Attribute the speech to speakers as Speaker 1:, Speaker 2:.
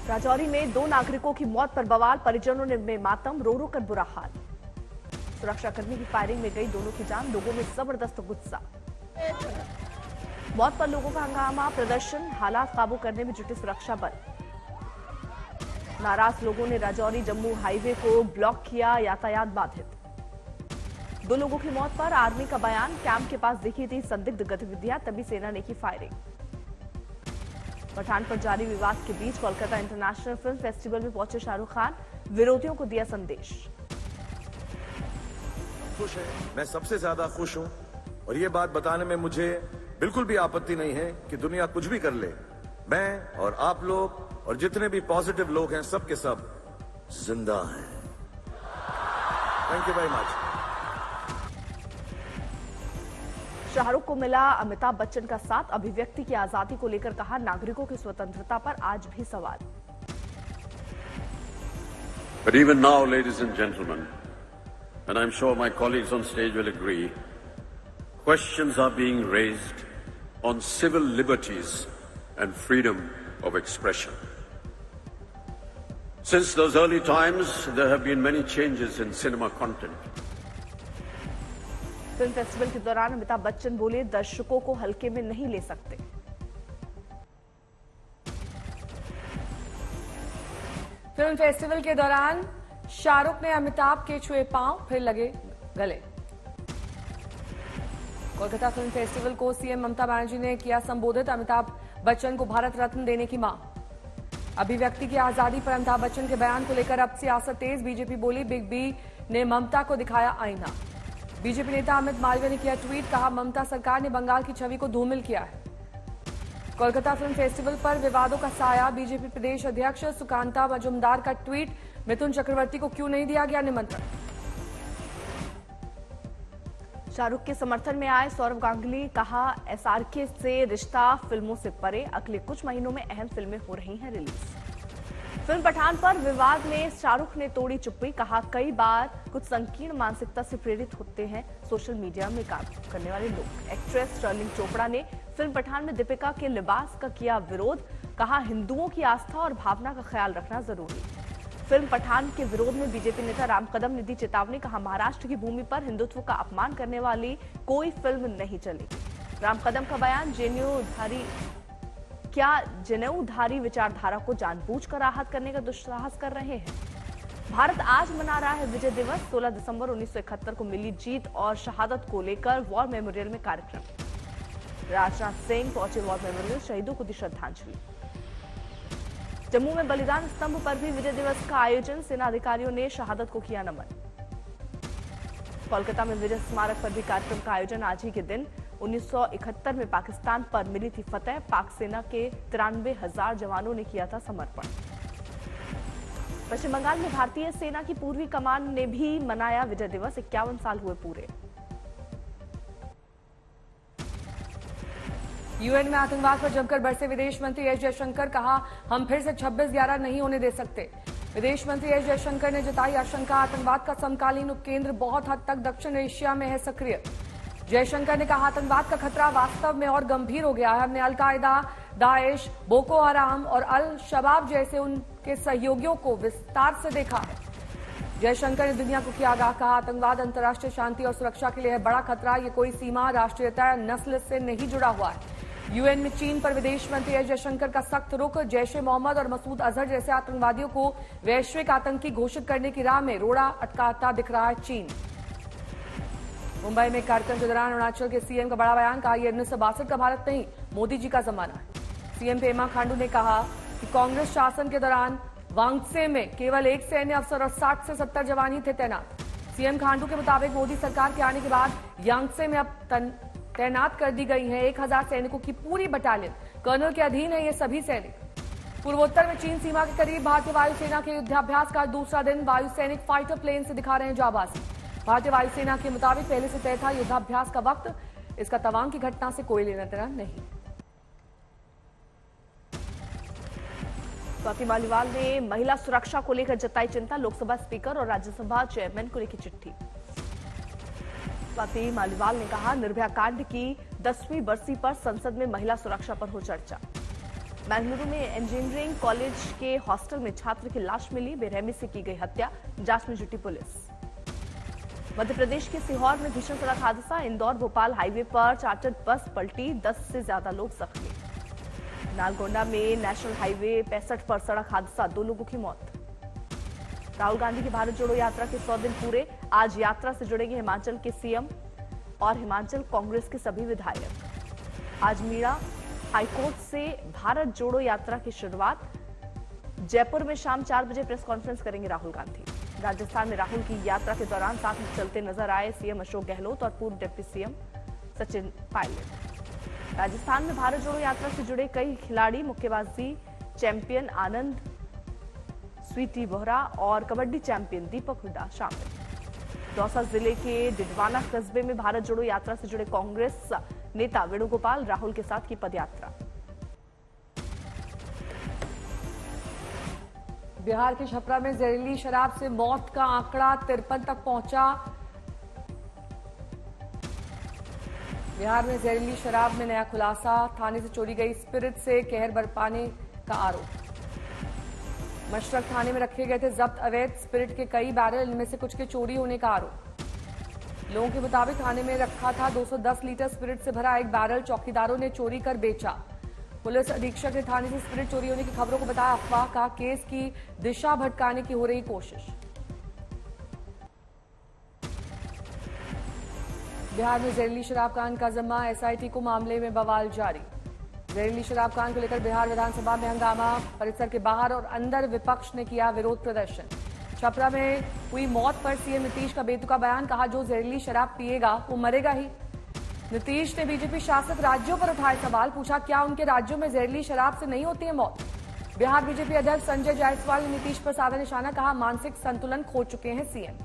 Speaker 1: राजौरी में 2 नागरिकों की मौत पर बवाल, परिजनों ने में मातम, रो रो कर बुरा हाल। सुरक्षाकर्मी की फायरिंग में गई दोनों की जान, लोगों में जबरदस्त गुस्सा। मौत पर लोगों का हंगामा, प्रदर्शन, हालात काबू करने में जुटे सुरक्षा बल। नाराज लोगों ने राजौरी जम्मू हाईवे को ब्लॉक किया, यातायात बाधित। 2 लोगों की मौत पर आर्मी का बयान, कैंप के पास दिखी थी संदिग्ध गतिविधियां, तभी सेना ने की फायरिंग। पठान पर जारी विवाद के बीच कोलकाता इंटरनेशनल फिल्म फेस्टिवल में पहुंचे शाहरुख खान, विरोधियों को दिया संदेश।
Speaker 2: खुश है, मैं सबसे ज्यादा खुश हूं और ये बात बताने में मुझे बिल्कुल भी आपत्ति नहीं है कि दुनिया कुछ भी कर ले, मैं और आप लोग और जितने भी पॉजिटिव लोग हैं सब के सब जिंदा हैं। Thank you very much.
Speaker 1: Shahrukh को मिला अमिताभ बच्चन का साथ, अभिव्यक्ति की आजादी को लेकर कहा, नागरिकों की स्वतंत्रता पर आज भी सवाल।
Speaker 3: But even now, ladies and gentlemen, and I'm sure my colleagues on stage will agree, questions are being raised on civil liberties and freedom of expression. Since those early times, there have been many changes in cinema content.
Speaker 1: Film festival के दौरान अमिताभ बच्चन बोले, दर्शकों को हल्के में नहीं ले सकते।
Speaker 4: फिल्म फेस्टिवल के दौरान शाहरुख ने अमिताभ के छुए पांव, फिर लगे गले। कोलकाता फिल्म फेस्टिवल को सीएम ममता बनर्जी ने किया संबोधित, अमिताभ बच्चन को भारत रत्न देने की मांग। अभिव्यक्ति की आजादी पर अमिताभ बच्चन के बयान को लेकर अब सियासत तेज, बीजेपी बोली, बिग बी ने ममता को दिखाया आईना। बीजेपी नेता अमित मालवीय ने किया ट्वीट, कहा ममता सरकार ने बंगाल की छवि को धूमिल किया है। कोलकाता फिल्म फेस्टिवल पर विवादों का साया, बीजेपी प्रदेश अध्यक्ष सुकांता मजुमदार का ट्वीट, मिथुन चक्रवर्ती को क्यों नहीं दिया गया निमंत्रण।
Speaker 1: शाहरुख के समर्थन में आए सौरव गांगुली, कहा एसआरके से रिश्ता फिल्मों से परे, अगले कुछ महीनों में अहम फिल्में हो रही हैं रिलीज। फिल्म पठान पर विवाद में शाहरुख ने तोड़ी चुप्पी, कहा कई बार कुछ संकीर्ण मानसिकता से प्रेरित होते हैं सोशल मीडिया में काम करने वाले लोग। एक्ट्रेस स्टर्लिंग चोपड़ा ने फिल्म पठान में दीपिका के लिबास का किया विरोध, कहा हिंदुओं की आस्था और भावना का ख्याल रखना जरूरी। फिल्म पठान के विरोध में बीजेपी नेता राम कदम ने दी चेतावनी, कहा महाराष्ट्र की भूमि पर हिंदुत्व का अपमान करने वाली कोई फिल्म नहीं चलेगी। राम कदम का बयान, जनेऊधारी विचारधारा को जानबूझकर आहत करने का दुस्साहस कर रहे हैं। भारत आज मना रहा है विजय दिवस, 16 दिसंबर 1971 को मिली जीत और शहादत को लेकर वॉर मेमोरियल में कार्यक्रम। राजनाथ सिंह पहुंचे वॉर मेमोरियल, शहीदों को दी श्रद्धांजलि। जम्मू में बलिदान स्तंभ पर भी विजय दिवस का आयोजन, सेना अधिकारियों ने शहादत को किया नमन। कोलकाता में विजय स्मारक पर भी कार्यक्रम का आयोजन, आज ही के दिन 1971 में पाकिस्तान पर मिली थी फतेह, पाक सेना के 93,000 जवानों ने किया था समर्पण। पश्चिम बंगाल में भारतीय सेना की पूर्वी कमान ने भी मनाया विजय दिवस, 51 साल हुए पूरे।
Speaker 4: यूएन में आतंकवाद पर जमकर बरसे विदेश मंत्री एस जयशंकर, कहा हम फिर से 26/11 नहीं होने दे सकते। विदेश मंत्री एस जयशंकर ने जताई आशंका, आतंकवाद का समकालीन उपकेंद्र बहुत हद तक दक्षिण एशिया में है सक्रिय। जयशंकर ने कहा आतंकवाद का खतरा वास्तव में और गंभीर हो गया है, हमने अलकायदा, दाएश, बोको हराम और अल शबाब जैसे उनके सहयोगियों को विस्तार से देखा है। जयशंकर ने दुनिया को किया आगाह, कहा आतंकवाद अंतर्राष्ट्रीय शांति और सुरक्षा के लिए है बड़ा खतरा, ये कोई सीमा, राष्ट्रीयता या नस्ल से नहीं जुड़ा हुआ है। यूएन में चीन पर विदेश मंत्री एस जयशंकर का सख्त रुख, जैश ए मोहम्मद और मसूद अजहर जैसे आतंकवादियों को वैश्विक आतंकी घोषित करने की राह में रोड़ा अटकाता दिख रहा है चीन। मुंबई में कार्यक्रम के दौरान अरुणाचल के सीएम का बड़ा बयान, कहा यह 1962 का भारत नहीं, मोदी जी का जमाना है। सीएम पेमा खांडू ने कहा कि कांग्रेस शासन के दौरान वांगसे में केवल 1 सैन्य अफसर और 60 से 70 जवान ही थे तैनात। सीएम खांडू के मुताबिक मोदी सरकार के आने के बाद यांगसे में अब तैनात कर दी गई है 1000 सैनिकों की पूरी बटालियन, कर्नल के अधीन है ये सभी सैनिक। पूर्वोत्तर में चीन सीमा के करीब भारतीय वायुसेना के युद्धाभ्यास का दूसरा दिन, वायु सैनिक फाइटर प्लेन से दिखा रहे हैं जाबाजी। भारतीय वायुसेना के मुताबिक पहले से तय था युद्धाभ्यास का वक्त, इसका तवांग की घटना से कोई लेना देना नहीं।
Speaker 1: स्वाति मालीवाल ने महिला सुरक्षा को लेकर जताई चिंता, लोकसभा स्पीकर और राज्यसभा चेयरमैन को लिखी चिट्ठी। स्वाति मालीवाल ने कहा निर्भया कांड की 10वीं बरसी पर संसद में महिला सुरक्षा पर हो चर्चा। बेंगलुरु में इंजीनियरिंग कॉलेज के हॉस्टल में छात्र की लाश मिली, बेरहमी से की गई हत्या, जांच में जुटी पुलिस। मध्य प्रदेश के सीहोर में भीषण सड़क हादसा, इंदौर भोपाल हाईवे पर चार्टर्ड बस पलटी, 10 से ज्यादा लोग जख्मी। नालगोंडा में नेशनल हाईवे 65 पर सड़क हादसा, 2 लोगों की मौत। राहुल गांधी की भारत जोड़ो यात्रा के 100 दिन पूरे, आज यात्रा से जुड़ेंगे हिमाचल के सीएम और हिमाचल कांग्रेस के सभी विधायक। आज मीरा हाईकोर्ट से भारत जोड़ो यात्रा की शुरुआत, जयपुर में शाम 4 बजे प्रेस कॉन्फ्रेंस करेंगे राहुल गांधी। राजस्थान में राहुल की यात्रा के दौरान साथ में चलते नजर आए सीएम अशोक गहलोत और पूर्व डिप्टी सीएम सचिन पायलट। राजस्थान में भारत जोड़ो यात्रा से जुड़े कई खिलाड़ी, मुक्केबाजी चैंपियन आनंद स्वीटी बोहरा और कबड्डी चैंपियन दीपक हुड्डा शामिल। दौसा जिले के डिडवाना कस्बे में भारत जोड़ो यात्रा से जुड़े कांग्रेस नेता वेणुगोपाल राहुल के साथ की पदयात्रा।
Speaker 4: बिहार के छपरा में जहरीली शराब से मौत का आंकड़ा 53 तक पहुंचा। बिहार में जहरीली शराब में नया खुलासा, थाने से चोरी गई स्पिरिट से कहर बरपाने का आरोप। मशरक थाने में रखे गए थे जब्त अवैध स्पिरिट के कई बैरल, इनमें से कुछ के चोरी होने का आरोप। लोगों के मुताबिक थाने में रखा था 210 लीटर स्पिरिट से भरा एक बैरल, चौकीदारों ने चोरी कर बेचा। पुलिस अधीक्षक ने थाने से स्पिरिट चोरी होने की खबरों को बताया अफवाह, कहा केस की दिशा भटकाने की हो रही कोशिश। बिहार में जहरीली शराब कांड का जिम्मा, एसआईटी को मामले में बवाल जारी। जहरीली शराब कांड को लेकर बिहार विधानसभा में हंगामा, परिसर के बाहर और अंदर विपक्ष ने किया विरोध प्रदर्शन। छपरा में हुई मौत पर सीएम नीतीश का बेतुका बयान, कहा जो जहरीली शराब पिएगा वो मरेगा ही। नीतीश ने बीजेपी शासित राज्यों पर उठाए सवाल, पूछा क्या उनके राज्यों में जहरीली शराब से नहीं होती है मौत। बिहार बीजेपी अध्यक्ष संजय जायसवाल ने नीतीश पर साधा निशाना, कहा मानसिक संतुलन खो चुके हैं सीएम।